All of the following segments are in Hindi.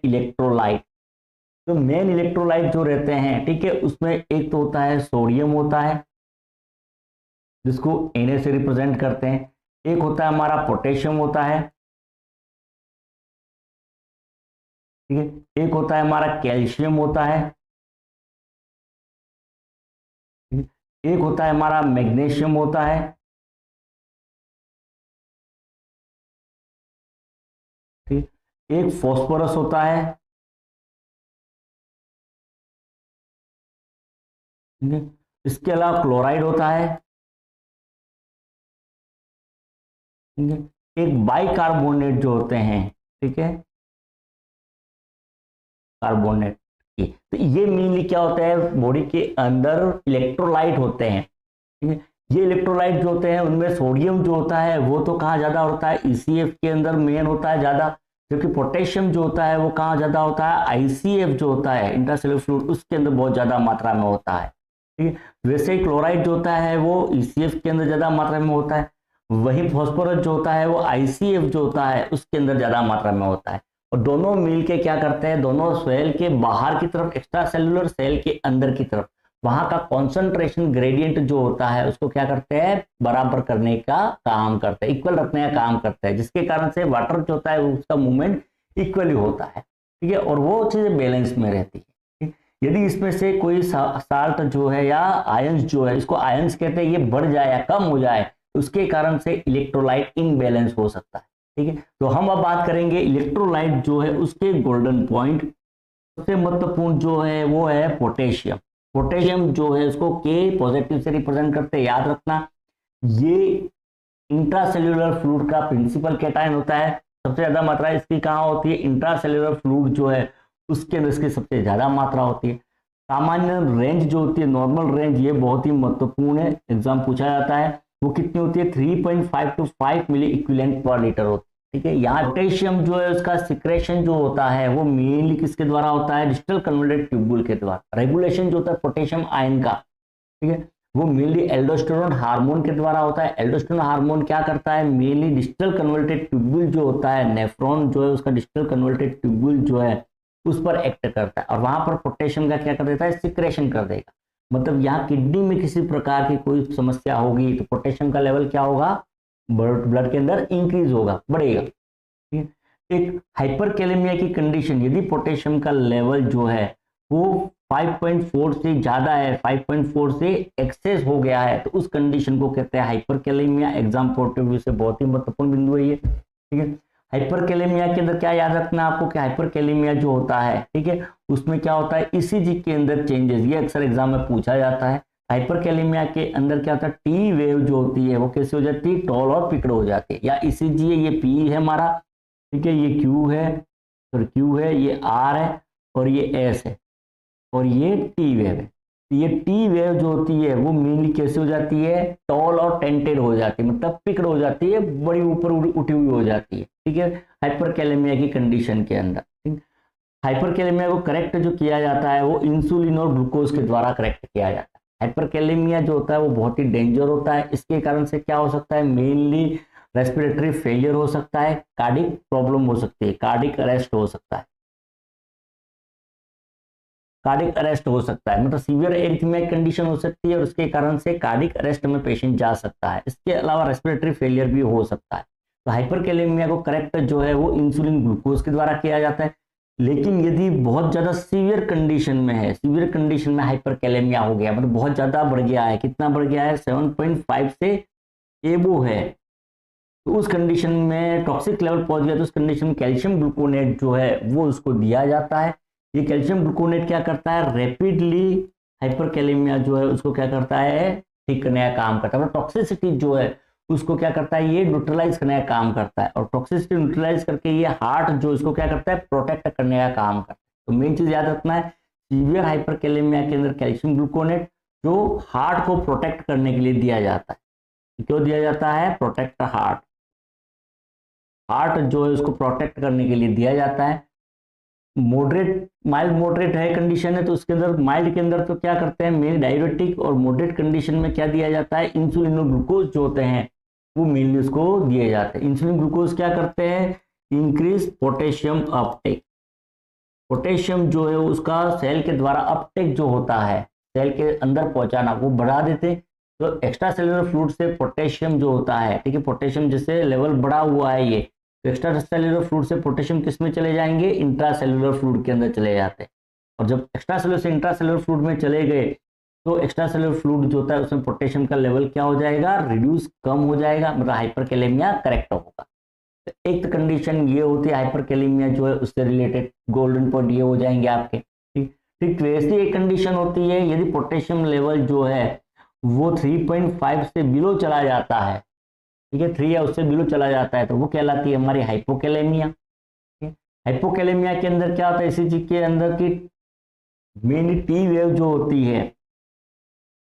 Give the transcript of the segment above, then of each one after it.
इलेक्ट्रोलाइट। तो मेन इलेक्ट्रोलाइट जो रहते हैं, ठीक है, उसमें एक तो होता है सोडियम होता है जिसको Na से रिप्रेजेंट करते हैं, एक होता है हमारा पोटेशियम होता है, ठीक है, एक होता है हमारा कैल्शियम होता है, एक होता है हमारा मैग्नीशियम होता है, ठीक, एक फॉस्फोरस होता है, ठीक है, इसके अलावा क्लोराइड होता है, ठीक है, एक बाइकार्बोनेट जो होते हैं, ठीक है, कार्बोनेट की। तो ये मेनली क्या होता है, बॉडी के अंदर इलेक्ट्रोलाइट होते हैं, ठीक है। ये इलेक्ट्रोलाइट जो होते हैं उनमें सोडियम जो होता है वो तो कहाँ ज्यादा होता है, ECF के अंदर मेन होता है ज्यादा, जबकि पोटेशियम जो होता है वो कहाँ ज्यादा होता है, ICF जो होता है इंट्रासेल्युलर फ्लूइड, उसके अंदर बहुत ज्यादा मात्रा में होता है, ठीक है। वैसे ही क्लोराइड जो होता है वो ECF के अंदर ज्यादा मात्रा में होता है, वही फॉस्फोरस जो होता है वो ICF जो होता है उसके अंदर ज्यादा मात्रा में होता है। और दोनों मिलके क्या करते हैं, दोनों सेल के बाहर की तरफ, एक्स्ट्रा सेलुलर सेल के अंदर की तरफ, वहां का कॉन्सेंट्रेशन ग्रेडियंट जो होता है उसको क्या करते हैं, बराबर करने का काम करते हैं, इक्वल रखने का काम करते हैं, जिसके कारण से वाटर जो होता है उसका मूवमेंट इक्वली होता है, ठीक है, और वो चीजें बैलेंस में रहती है, ठीक? यदि इसमें से कोई साल्ट जो है या आयंस जो है, इसको आयंस कहते हैं, ये बढ़ जाए या कम हो जाए, उसके कारण से इलेक्ट्रोलाइट इनबैलेंस हो सकता है, ठीक है। तो हम अब बात करेंगे इलेक्ट्रोलाइट जो है उसके गोल्डन पॉइंट। सबसे महत्वपूर्ण जो है वो है पोटेशियम। पोटेशियम जो है उसको के पॉजिटिव से रिप्रेजेंट करते हैं, याद रखना। ये इंट्रासेल्यूलर फ्लूइड का प्रिंसिपल कैटायन होता है। सबसे ज्यादा मात्रा इसकी कहाँ होती है, इंट्रासेल्यूलर फ्लूइड जो है उसके अंदर इसकी सबसे ज्यादा मात्रा होती है। सामान्य रेंज जो होती है, नॉर्मल रेंज, ये बहुत ही महत्वपूर्ण है, एग्जाम पूछा जाता है, वो कितनी होती है, 3.5 to 5 milliequivalent per litre होती है, ठीक है। यहाँ पोटेशियम जो है उसका सिक्रेशन जो होता है वो मेनली किसके द्वारा होता है, डिस्टल कन्वर्टेड ट्यूबुल के द्वारा। रेगुलेशन जो होता है पोटेशियम आयन का, ठीक है, वो मेनली एल्डोस्टेरोन हार्मोन के द्वारा होता है। एल्डोस्टेरोन हार्मोन क्या करता है, मेनली डिस्टल कन्वर्टेड ट्यूबुल जो होता है, नेफ्रॉन जो है उसका डिस्टल कन्वर्टेड ट्यूबुल जो है उस पर एक्ट करता है, और वहां पर पोटेशियम का क्या कर देता है, सिक्रेशन कर देगा। मतलब यहाँ किडनी में किसी प्रकार की कोई समस्या होगी तो पोटेशियम का लेवल क्या होगा, ब्लड के अंदर इंक्रीज होगा, बढ़ेगा, ठीक है। एक हाइपरकैलेमिया की कंडीशन, यदि पोटेशियम का लेवल जो है वो 5.4 से ज्यादा है, 5.4 से एक्सेस हो गया है, तो उस कंडीशन को कहते हैं hyperkalaemia. Exam point of view से बहुत ही महत्वपूर्ण बिंदु है ये, ठीक है। हाइपरकैलेमिया के अंदर क्या याद रखना आपको कि हाइपरकैलेमिया जो होता है, ठीक है, उसमें क्या होता है, ECG के अंदर चेंजेस, ये अक्सर एग्जाम में पूछा जाता है। हाइपरकैलेमिया के अंदर क्या होता है, टी वेव जो होती है वो कैसे हो जाती है, टॉल और पिकड हो जाती है। या ECG है, ये P है हमारा, ठीक है, ये Q है, और Q है, ये R है, और ये S है, और ये टी वेव है। ये टी वेव जो होती है वो मेनली कैसे हो जाती है, टॉल और टेंटेड हो जाती है, मतलब पिकड हो जाती है, बड़ी ऊपर उठी हुई हो जाती है, ठीक है, हाइपरकैलेमिया की कंडीशन के अंदर, ठीक। हाइपरकैलेमिया को करेक्ट जो किया जाता है वो इंसुलिन और ग्लूकोज के द्वारा करेक्ट किया जाता है। हाइपरकैलेमिया जो होता है वो बहुत ही डेंजर होता है, इसके कारण से क्या हो सकता है, मेनली रेस्पिरेटरी फेलियर हो सकता है, कार्डिक प्रॉब्लम हो सकती है, कार्डिक अरेस्ट हो सकता है, कार्डिक अरेस्ट हो सकता है, मतलब सीवियर एरिथमिया कंडीशन हो सकती है और उसके कारण से कार्डिक अरेस्ट में पेशेंट जा सकता है। इसके अलावा रेस्पिरेटरी फेलियर भी हो सकता है। तो हाइपरकैलेमिया को करेक्ट जो है वो इंसुलिन ग्लूकोज के द्वारा किया जाता है। लेकिन यदि बहुत ज्यादा सीवियर कंडीशन में है, सीवियर कंडीशन में हाइपरकैलेमिया हो गया, मतलब बहुत ज्यादा बढ़ गया है, कितना बढ़ गया है, 7.5 से एबो है, तो उस कंडीशन में टॉक्सिक लेवल पहुंच गया, तो उस कंडीशन में कैल्शियम ग्लूकोनेट जो है वो उसको दिया जाता है। ये कैल्शियम ग्लूकोनेट क्या करता है, रैपिडली हाइपरकैलेमिया जो है उसको क्या करता है, ठीक करने का काम करता है। मतलब टॉक्सिसिटी जो है उसको क्या करता है, ये न्यूट्रलाइज करने का काम करता है, और टॉक्सिसिटी न्यूट्रलाइज करके ये हार्ट जो इसको क्या करता है, प्रोटेक्ट करने का काम करता है। तो मेन चीज याद रखना है, सीवियर हाइपरकैलेमिया के अंदर कैल्शियम ग्लूकोनेट जो हार्ट को प्रोटेक्ट करने के लिए दिया जाता है। क्यों दिया जाता है, प्रोटेक्ट हार्ट, हार्ट जो है उसको प्रोटेक्ट करने के लिए दिया जाता है। मॉडरेट, माइल्ड मॉडरेट है कंडीशन है, तो उसके अंदर माइल्ड के अंदर तो क्या करते हैं, मेन डायबिटिक, और मॉडरेट कंडीशन में क्या दिया जाता है, इंसुलिन और ग्लूकोज जो होते हैं वो मेनली उसको दिए जाते हैं। इंसुलिन ग्लूकोज क्या करते हैं, इंक्रीज पोटेशियम अपटेक, पोटेशियम जो है उसका सेल के द्वारा अपटेक जो होता है, सेल के अंदर पहुंचाना, वो बढ़ा देते। तो एक्स्ट्रा सेलुलर फ्लूइड से पोटेशियम जो होता है, ठीक है, पोटेशियम जैसे लेवल बढ़ा हुआ है ये, तो एक्स्ट्रा सेलुलर फ्लूइड से पोटेशियम किस में चले जाएंगे, इंट्रा सेलुलर फ्लूइड के अंदर चले जाते हैं। और जब एक्स्ट्रा सेलुलर से इंट्रा सेलुलर फ्लूइड में चले गए तो एक्स्ट्रा सेलुलर फ्लूइड जो होता है उसमें पोटेशियम का लेवल क्या हो जाएगा, रिड्यूस, कम हो जाएगा, मतलब हाइपरकैलेमिया करेक्ट होगा। तो एक कंडीशन ये होती है हाइपरकैलेमिया जो है उससे रिलेटेड, गोल्डन पॉइंट ये हो जाएंगे आपके। ठीक ठीक वैसी एक कंडीशन होती है यदि पोटेशियम लेवल जो है वो 3.5 से बिलो चला जाता है, ठीक है, 3 या उससे बिलो चला जाता है, तो वो कहलाती है हमारी हाइपोकैलेमिया। हाइपोकैलेमिया के अंदर क्या होता है, इसी चीज के अंदर की मेनली टी वेव जो होती है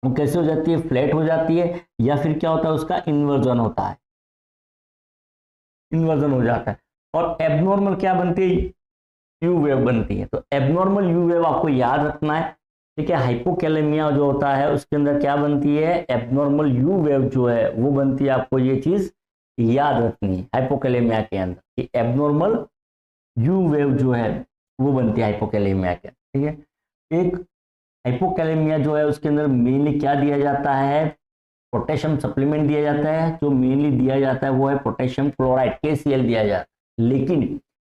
वो कैसे हो जाती है, फ्लैट हो जाती है, या फिर क्या होता है उसका इन्वर्जन होता है, इन्वर्जन हो जाता है। और एबनॉर्मल क्या बनती है, यू वेव बनती है। तो एबनॉर्मल यू वेव आपको याद रखना है, ठीक है। हाइपोकैलेमिया जो होता है उसके अंदर क्या बनती है, एबनॉर्मल यू वेव जो है वो बनती है, आपको ये चीज याद रखनी है हाइपोकैलेमिया के अंदर कि एबनॉर्मल यू वेव जो है वो बनती है हाइपोकैलेमिया के, ठीक है। एक हाइपोकैलेमिया जो है उसके अंदर मेनली क्या दिया जाता है, पोटेशियम सप्लीमेंट दिया जाता है। जो मेनली दिया जाता है वो है पोटेशियम क्लोराइड, KCl दिया जाता है, लेकिन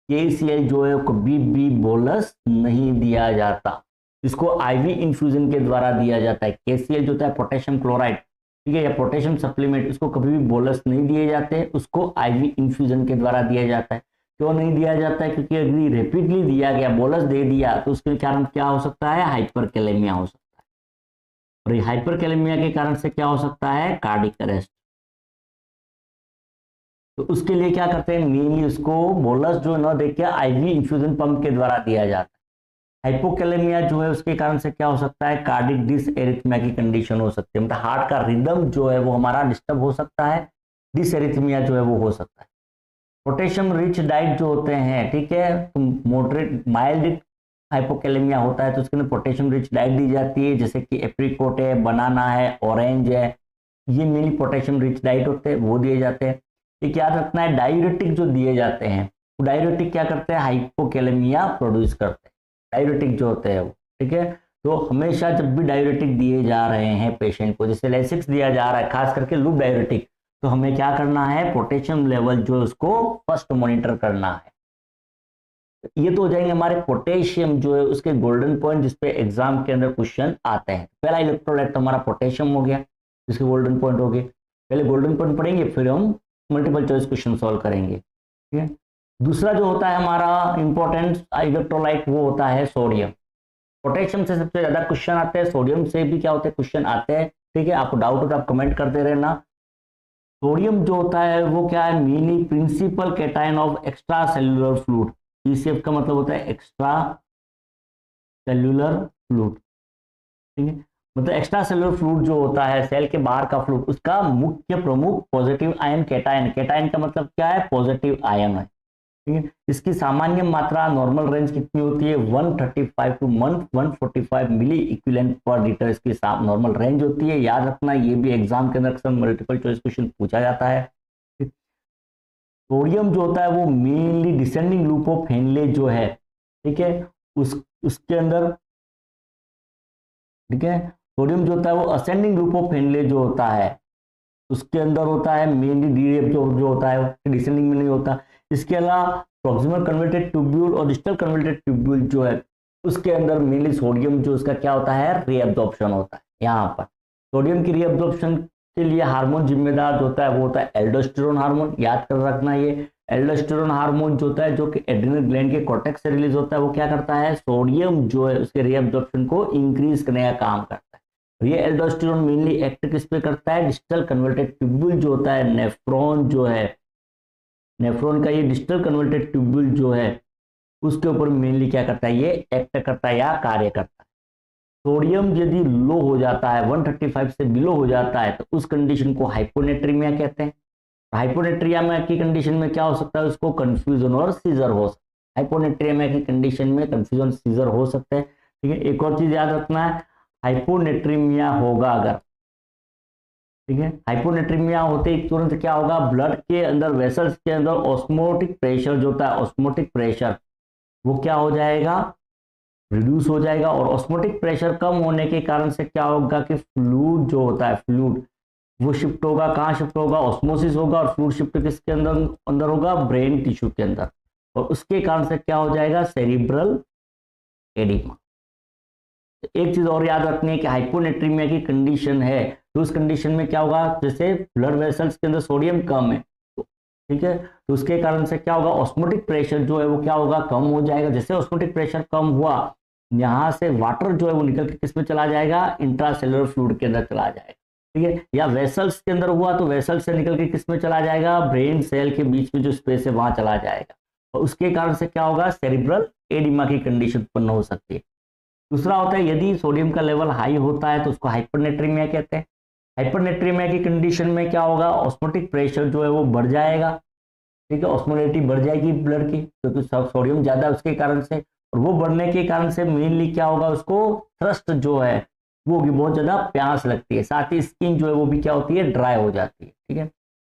KCl जो है कभी भी बोलस नहीं दिया जाता, इसको आईवी इन्फ्यूजन के द्वारा दिया जाता है। KCl जो होता है पोटेशियम क्लोराइड, ठीक है, या पोटेशियम सप्लीमेंट, उसको कभी भी बोलस नहीं दिए जाते, उसको आईवी इन्फ्यूजन के द्वारा दिया जाता है। क्यों नहीं दिया जाता है, क्योंकि अगर रिपीटली दिया गया, बोलस दे दिया, तो उसके कारण क्या हो सकता है, हाइपरकैलेमिया हो सकता है। और हाइपरकैलेमिया के कारण से क्या हो सकता है, कार्डिक अरेस्ट। तो उसके लिए क्या करते हैं, मेनली उसको बोलस जो न देके आईवी इन्फ्यूजन पंप के द्वारा दिया जाता है। हाइपोकैलेमिया जो है उसके कारण से क्या हो सकता है, कार्डिक डिसएरिथमिया की कंडीशन हो सकती है, मतलब हार्ट का रिदम जो है वो हमारा डिस्टर्ब हो सकता है, डिसएरिथमिया जो है वो हो सकता है। पोटेशियम रिच डाइट जो होते हैं, ठीक है, तो मॉडरेट माइल्ड हाइपोकैलेमिया होता है तो उसके अंदर पोटेशियम रिच डाइट दी जाती है, जैसे कि एप्रिकोट है, बनाना है, ऑरेंज है, ये मेनली पोटेशियम रिच डाइट होते हैं, वो दिए जाते हैं। एक याद रखना है डायूरेटिक जो दिए जाते हैं, वो डायूरेटिक क्या करते हैं, हाइपोकैलेमिया प्रोड्यूस करते हैं, डायूरेटिक जो होते हैं वो, ठीक है। तो हमेशा जब भी डायूरेटिक दिए जा रहे हैं पेशेंट को, जैसे लेसिक्स दिया जा रहा है, खास करके लूप डायूरेटिक, तो हमें क्या करना है, पोटेशियम लेवल जो उसको फर्स्ट मॉनिटर करना है। ये तो हो जाएंगे हमारे पोटेशियम जो है उसके गोल्डन पॉइंट, जिसपे एग्जाम के अंदर क्वेश्चन आते हैं। पहला इलेक्ट्रोलाइट तो हमारा पोटेशियम हो गया, जिसके गोल्डन पॉइंट हो गए, पहले गोल्डन पॉइंट पढ़ेंगे फिर हम मल्टीपल चॉइस क्वेश्चन सॉल्व करेंगे, ठीक है। दूसरा जो होता है हमारा इंपॉर्टेंट इलेक्ट्रोलाइट वो होता है सोडियम। पोटेशियम से सबसे ज्यादा क्वेश्चन आते हैं, सोडियम से भी क्या होते हैं, क्वेश्चन आते हैं, ठीक है। आपको डाउट हो तो आप कमेंट करते रहना। सोडियम जो होता है वो क्या है, mainly principal cation of extracellular fluid. ECF का मतलब होता है एक्स्ट्रा सेल्यूलर फ्लूइड, ठीक है, मतलब एक्स्ट्रा सेल्यूलर फ्लूइड जो होता है सेल के बाहर का फ्लूइड, उसका मुख्य प्रमुख पॉजिटिव आयन कैटायन, कैटायन का मतलब क्या है, पॉजिटिव आयन है, ठीक है। इसकी सामान्य मात्रा नॉर्मल रेंज कितनी होती है, 135 to 145 milliequivalent per litre, इसकी नॉर्मल रेंज होती है। याद रखना, ये भी एग्जाम के अंदर अक्सर मल्टीपल चॉइस क्वेश्चन पूछा जाता है। सोडियम जो होता है वो mainly descending loop of Henle जो है, ठीक है, उसके अंदर, ठीक है, सोडियम जो होता है वो असेंडिंग लूप ऑफ हेनले जो होता है उसके अंदर होता है, मेनली डी जो होता है डिसेंडिंग में नहीं होता। इसके अलावा प्रॉक्सिमल कन्वर्टेड ट्यूब्यूल और डिस्टल कन्वर्टेड ट्यूब्यूल जो है उसके अंदर मेनली सोडियम जो उसका क्या होता है, रीअब्जॉर्प्शन होता है। यहाँ पर सोडियम की रीअब्जॉर्प्शन के लिए हार्मोन जिम्मेदार जो होता है वो होता है एल्डोस्टेरोन हार्मोन। याद कर रखना, ये एल्डोस्टेरोन हार्मोन जो होता है जो कि एड्रिनल ग्लैंड के कॉर्टेक्स से रिलीज होता है, वो क्या करता है, सोडियम जो है उसके रीअब्जॉर्प्शन को इंक्रीज करने का काम करता है। ये एल्डोस्टेरोन मेनली एक्ट किस पे करता है, डिस्टल कन्वर्टेड ट्यूब्यूल जो होता है, नेफ्रॉन जो है, नेफ्रॉन का ये डिस्टल कन्वर्टेड ट्यूब्यूल जो है उसके ऊपर मेनली क्या करता है, ये एक्ट करता है या कार्य करता है। सोडियम यदि लो हो जाता है, 135 से बिलो हो जाता है, तो उस कंडीशन को हाइपोनेट्रीमिया कहते हैं। हाइपोनेट्रियामिया की कंडीशन में क्या हो सकता है, उसको कंफ्यूजन और सीजर हो सकता है। हाइपोनेट्रियामिया की कंडीशन में कंफ्यूजन सीजर हो सकते हैं, ठीक है। एक और चीज याद रखना है, हाइपोनेट्रीमिया होगा अगर, ठीक है, हाइपोनेट्रीमिया होते ही तुरंत क्या होगा, ब्लड के अंदर वेसल्स के अंदर ऑस्मोटिक प्रेशर जो होता है, ऑस्मोटिक प्रेशर वो क्या हो जाएगा, रिड्यूस हो जाएगा। और ऑस्मोटिक प्रेशर कम होने के कारण से क्या होगा कि फ्लूइड जो होता है, फ्लूइड वो शिफ्ट होगा, कहाँ शिफ्ट होगा, ऑस्मोसिस होगा, और फ्लूइड शिफ्ट किसके अंदर अंदर होगा, ब्रेन टिश्यू के अंदर, और उसके कारण से क्या हो जाएगा, सेरिब्रल एडिमा। एक चीज और याद रखनी है कि हाइपोनेट्रीमिया की कंडीशन है, तो उस कंडीशन में क्या होगा, जैसे ब्लड वेसल्स के अंदर सोडियम कम है, तो ठीक है, तो उसके कारण से क्या होगा, ऑस्मोटिक प्रेशर जो है वो क्या होगा, कम हो जाएगा। जैसे ऑस्मोटिक प्रेशर कम हुआ, यहाँ से वाटर जो है वो निकल के किस में चला जाएगा, इंट्रासेलुलर फ्लूइड के अंदर चला जाएगा, ठीक है। या वेसल्स के अंदर हुआ तो वेसल्स से निकल के किस में चला जाएगा, ब्रेन सेल के बीच में जो स्पेस है वहां चला जाएगा, और उसके कारण से क्या होगा, सेरिब्रल एडिमा की कंडीशन उत्पन्न हो सकती है। दूसरा होता है यदि सोडियम का लेवल हाई होता है तो उसको हाइपरनेट्रीमिया कहते हैं। हाइपरनेट्रीमिया की कंडीशन में क्या होगा, ऑस्मोटिक प्रेशर जो है वो बढ़ जाएगा, ठीक है, ऑस्मोलिटी बढ़ जाएगी ब्लड की, क्योंकि सोडियम ज्यादा है उसके कारण से, और वो बढ़ने के कारण से मेनली क्या होगा, उसको थ्रस्ट जो है वो भी बहुत ज्यादा प्यास लगती है, साथ ही स्किन जो है वो भी क्या होती है, ड्राई हो जाती है, ठीक है।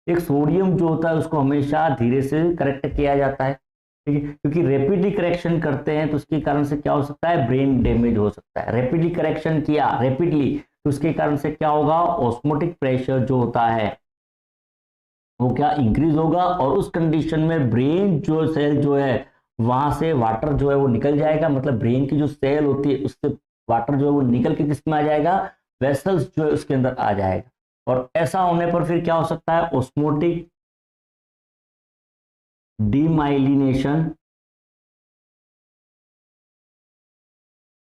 एक सोडियम जो होता है उसको हमेशा धीरे से करेक्ट किया जाता है, ठीक है, क्योंकि रैपिडली करेक्शन करते हैं तो उसके कारण से क्या हो सकता है, ब्रेन डैमेज हो सकता है। रैपिडली करेक्शन किया, रैपिडली, तो उसके कारण से क्या होगा, ऑस्मोटिक प्रेशर जो होता है वो क्या इंक्रीज होगा, और उस कंडीशन में ब्रेन जो सेल जो है वहां से वाटर जो है वो निकल जाएगा, मतलब ब्रेन की जो सेल होती है उससे वाटर जो है वो निकल के किस में आ जाएगा, वेसल्स जो है उसके अंदर आ जाएगा, और ऐसा होने पर फिर क्या हो सकता है, osmotic demyelination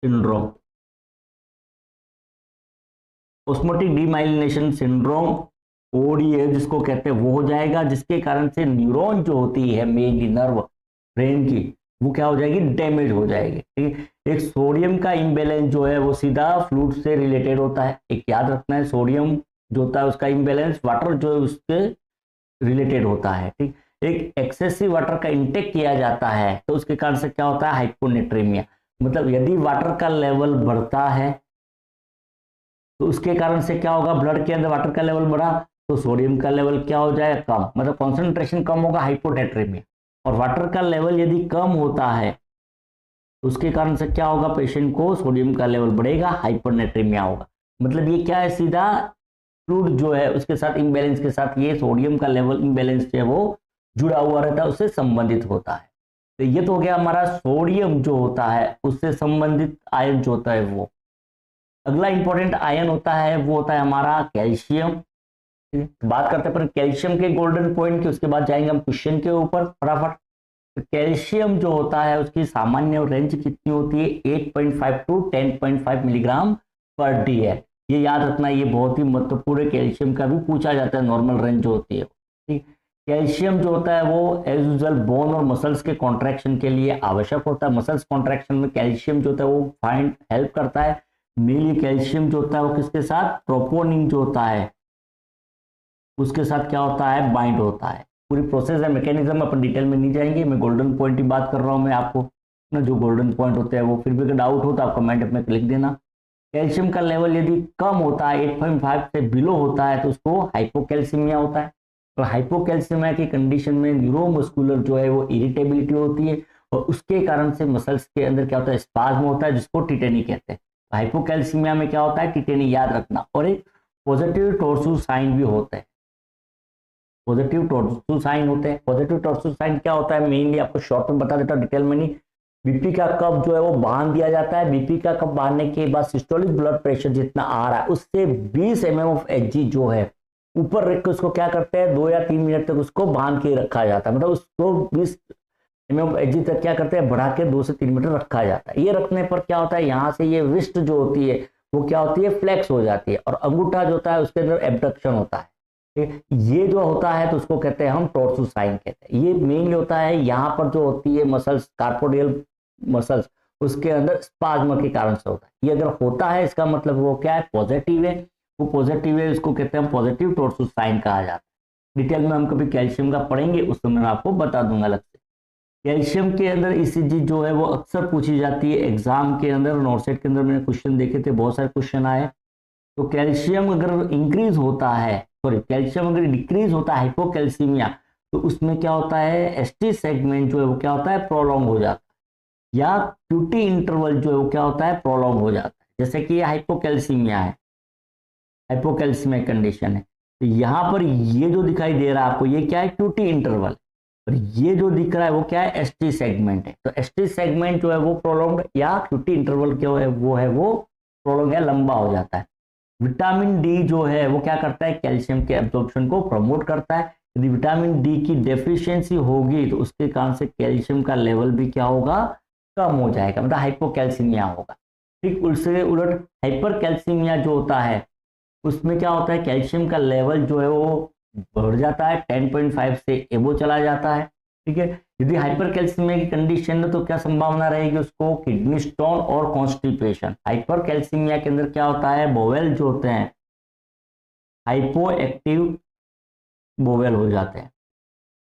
syndrome. Osmotic demyelination syndrome ODA जिसको कहते हैं वो हो जाएगा, जिसके कारण से न्यूरॉन जो होती है मेनली नर्व ब्रेन की, वो क्या हो जाएगी, डैमेज हो जाएगी, ठीक है। एक सोडियम का इम्बैलेंस जो है वो सीधा फ्लूइड से रिलेटेड होता है, एक याद रखना है, सोडियम जो होता है उसका इम्बैलेंस वाटर जो है उससे रिलेटेड होता है, ठीक। एक एक्सेसिव वाटर का इंटेक किया जाता है तो उसके कारण से क्या होता है, हाइपोनेट्रीमिया, मतलब यदि वाटर का लेवल बढ़ता है तो उसके कारण से क्या होगा, ब्लड के अंदर वाटर का लेवल बढ़ा तो सोडियम का लेवल क्या हो जाएगा, कम, मतलब कॉन्सेंट्रेशन कम होगा, हाइपोनेट्रीमिया। और वाटर का लेवल यदि कम होता है तो उसके कारण से क्या होगा, पेशेंट को सोडियम का लेवल बढ़ेगा, हाइपरनेट्रीमिया होगा। मतलब ये क्या है, सीधा फ्लूइड जो है उसके साथ इम्बैलेंस के साथ ये सोडियम का लेवल इम्बैलेंस जो है वो जुड़ा हुआ रहता है, उससे संबंधित होता है। तो ये तो हो गया हमारा सोडियम जो होता है उससे संबंधित आयन जो होता है वो। अगला इंपॉर्टेंट आयन होता है वो होता है हमारा कैल्शियम। बात करते हैं पर कैल्शियम के गोल्डन पॉइंट की, उसके बाद जाएंगे हम क्वेश्चन के ऊपर फटाफट। तो कैल्शियम जो होता है उसकी सामान्य रेंज कितनी होती है, 8.5 टू 10.5 मिलीग्राम पर डी है। ये याद रखना, ये बहुत ही महत्वपूर्ण है, कैल्शियम का भी पूछा जाता है नॉर्मल रेंज जो होती है, ठीक। कैल्शियम जो होता है वो एज यूजुअल बोन और मसल्स के कॉन्ट्रैक्शन के लिए आवश्यक होता है। मसल्स कॉन्ट्रैक्शन में कैल्शियम जो होता है वो फाइंड हेल्प करता है। मेनली कैल्शियम जो होता है वो किसके साथ, ट्रोपोनिन जो होता है उसके साथ क्या होता है, बाइंड होता है। पूरी प्रोसेस है, मैकेनिज्म अपन डिटेल में नहीं जाएंगे, मैं गोल्डन पॉइंट की बात कर रहा हूँ मैं आपको ना, जो गोल्डन पॉइंट होते हैं वो। फिर भी अगर डाउट हो तो आप कमेंट में लिख देना। कैल्शियम का लेवल यदि कम होता है, 8.5 से बिलो होता है तो उसको हाइपोकैल्सीमिया होता है। और हाइपोकैल्सीमिया की कंडीशन में न्यूरोमस्कुलर जो है वो इरिटेबिलिटी होती है, और उसके कारण से मसल्स के अंदर क्या होता है, स्पाज्म होता है, जिसको टिटेनी कहते हैं। हाइपोकैल्सीमिया में क्या होता है, टिटेनी याद रखना। और एक पॉजिटिव टॉर्सो साइन भी होते हैं, पॉजिटिव टॉर्सो साइन होते हैं। पॉजिटिव टॉर्सो साइन क्या होता है, मेनली आपको शॉर्ट में बता देता हूं, डिटेल में नहीं। बीपी का कप जो है वो बांध दिया जाता है। बीपी का कप बांधने के बाद सिस्टोलिक ब्लड प्रेशर जितना आ रहा है उससे 20 mm ऑफ Hg जो है ऊपर रख के उसको क्या करते हैं, 2 या 3 मिनट तक उसको बांध के रखा जाता है। मतलब उसको 20 mm ऑफ Hg तक क्या करते हैं, बढ़ा के 2 से 3 मिनट रखा जाता है। ये रखने पर क्या होता है, यहाँ से ये रिस्ट जो होती है वो क्या होती है, फ्लेक्स हो जाती है, और अंगूठा जो होता है उसके अंदर एबडक्शन होता है। ये जो होता है तो उसको कहते हैं हम टॉर्सो साइन कहते हैं। ये मेनली होता है यहाँ पर जो होती है मसल्स, कार्पोडियल मसल्स, उसके अंदर स्पाज्म के कारण से होता है। ये अगर होता है इसका मतलब वो क्या है, पॉजिटिव है। वो पॉजिटिव है, इसको कहते हैं हम पॉजिटिव टॉर्सो साइन कहा जाता है। डिटेल में हम कभी कैल्शियम का पढ़ेंगे उस समय मैं आपको बता दूंगा अलग से। कैल्शियम के अंदर ईसीजी जो है वो अक्सर पूछी जाती है एग्जाम के अंदर। नॉर्सेट के अंदर मैंने क्वेश्चन देखे थे, बहुत सारे क्वेश्चन आए। तो कैल्शियम अगर इंक्रीज होता है, सॉरी कैल्शियम अगर डिक्रीज होता है, हाइपोकैल्सीमिया, तो उसमें क्या होता है, एसटी सेगमेंट जो है वो क्या होता है, प्रोलॉन्ग हो जाता है। या क्यूटी इंटरवल जो है वो क्या होता है, प्रोलॉन्ग हो जाता है। जैसे कि हाइपोकैल्सीमिया है, हाइपोकैल्सीमिया कंडीशन है, तो यहाँ पर ये जो दिखाई दे रहा है आपको, ये क्या है, क्यूटी इंटरवल। और ये जो दिख रहा है वो क्या है, एसटी सेगमेंट है। तो एसटी सेगमेंट जो है वो प्रोलॉन्ग या क्यूटी इंटरवल क्या है, वो प्रोलॉन्ग या लंबा हो जाता है। विटामिन डी जो है वो क्या करता है, कैल्शियम के एब्जॉर्प्शन को प्रमोट करता है। यदि विटामिन डी की डेफिशिएंसी होगी तो उसके कारण से कैल्शियम का लेवल भी क्या होगा, कम हो जाएगा, मतलब हाइपोकैल्सीमिया होगा। ठीक उससे उलट हाइपर कैल्सीमिया जो होता है उसमें क्या होता है, कैल्शियम का लेवल जो है वो बढ़ जाता है, 10.5 से एबो चला जाता है। ठीक है, यदि हाइपर कैल्सीमिया की कंडीशन है तो क्या संभावना रहेगी, उसको किडनी स्टोन और कॉन्स्टिपेशन। हाइपर कैल्सीमिया के अंदर क्या होता है, बोवेल जो होते हैं हाइपो एक्टिव बोवेल हो जाते हैं।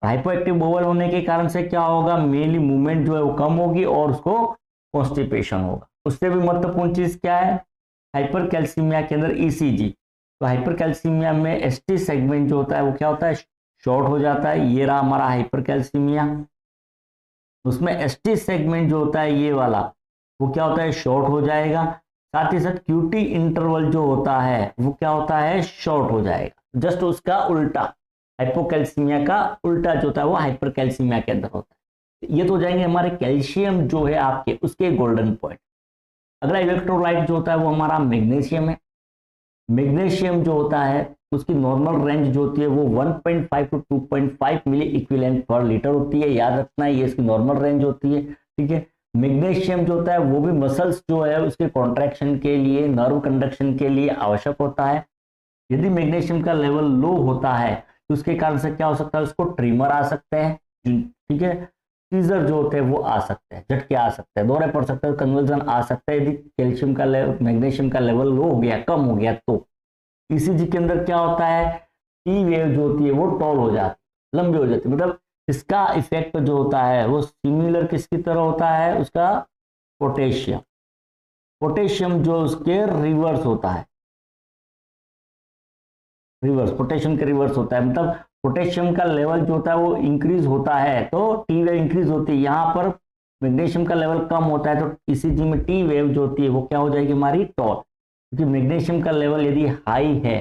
हाइपो एक्टिव बोवेल होने के कारण से क्या होगा, मेनली मूवमेंट जो है वो कम होगी और उसको कॉन्स्टिपेशन होगा। उससे भी महत्वपूर्ण चीज क्या है, हाइपर कैल्सीमिया के अंदर ईसीजी। तो हाइपर कैल्सीमिया में एसटी सेगमेंट जो होता है वो क्या होता है, शॉर्ट हो जाता है। ये रहा हमारा हाइपर कैल्सीमिया, उसमें एसटी सेगमेंट जो होता है ये वाला वो क्या होता है, शॉर्ट हो जाएगा। साथ ही साथ क्यूटी इंटरवल जो होता है वो क्या होता है, शॉर्ट हो जाएगा। जस्ट उसका उल्टा, हाइपोकैल्सीमिया का उल्टा जो होता है वो हाइपर कैल्सीमिया के अंदर होता है। ये तो हो जाएंगे हमारे कैल्शियम जो है आपके उसके गोल्डन पॉइंट। अगला इलेक्ट्रोलाइट जो होता है वो हमारा मैग्नीशियम है। मैग्नीशियम जो होता है उसकी नॉर्मल रेंज जो होती है वो 1.5 to 2.5 milliequivalent per litre होती है, याद रखना है, ये इसकी नॉर्मल रेंज होती है। ठीक है, मैग्नीशियम जो होता है वो भी मसल्स जो है उसके कॉन्ट्रैक्शन के लिए, नर्व कंडक्शन के लिए आवश्यक होता है। यदि मैग्नीशियम का लेवल लो होता है तो उसके कारण से क्या हो सकता है, उसको ट्रिमर आ सकते हैं। ठीक है, सीजर जो होते हैं वो आ सकते हैं, झटके आ सकते हैं, दौरे पड़ सकते हैं, कन्वर्जन आ सकता है। यदि कैल्शियम का लेवल, मैग्नीशियम का लेवल लो हो गया, कम हो गया, तो ईसीजी के अंदर क्या होता है, टी वेव जो होती है वो टॉल हो जाती है, लंबी हो जाती है। मतलब इसका इफेक्ट जो होता है वो सिमिलर किसकी तरह होता है, उसका पोटेशियम। पोटेशियम जो उसके रिवर्स होता है, रिवर्स पोटेशियम के रिवर्स होता है। मतलब पोटेशियम का लेवल जो होता है वो इंक्रीज होता है तो टी वेव इंक्रीज होती है। यहाँ पर मैग्नीशियम का लेवल कम होता है तो ईसीजी में टी वेव जो होती है वो क्या हो जाएगी, हमारी टॉल। क्योंकि मैग्नीशियम का लेवल यदि हाई है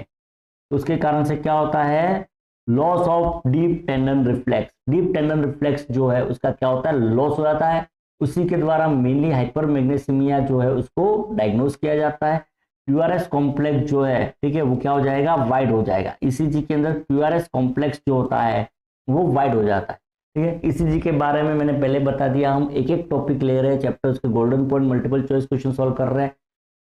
तो उसके कारण से क्या होता है, loss of deep tendon reflex. Deep tendon reflex जो है उसका क्या होता है, लॉस हो जाता है। उसी के द्वारा मेनली हाइपर मैग्नीशियमिया जो है उसको डायग्नोज किया जाता है। क्यूआरएस कॉम्प्लेक्स जो है, ठीक है, वो क्या हो जाएगा, वाइड हो जाएगा। ईसीजी के अंदर क्यूआरएस कॉम्प्लेक्स जो होता है वो वाइड हो जाता है। ठीक है, ईसीजी के बारे में मैंने पहले बता दिया। हम एक एक टॉपिक ले रहे हैं, चैप्टर्स के golden point, multiple choice question solve कर रहे हैं।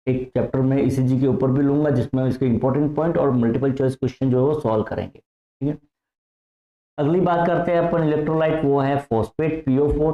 एक चैप्टर में ईसीजी के ऊपर भी लूंगा जिसमें इसके इंपॉर्टेंट पॉइंट और मल्टीपल चॉइस क्वेश्चन जो है वो सॉल्व करेंगे। ठीक है, अगली बात करते हैं अपन इलेक्ट्रोलाइट, वो है फॉस्फेट PO4।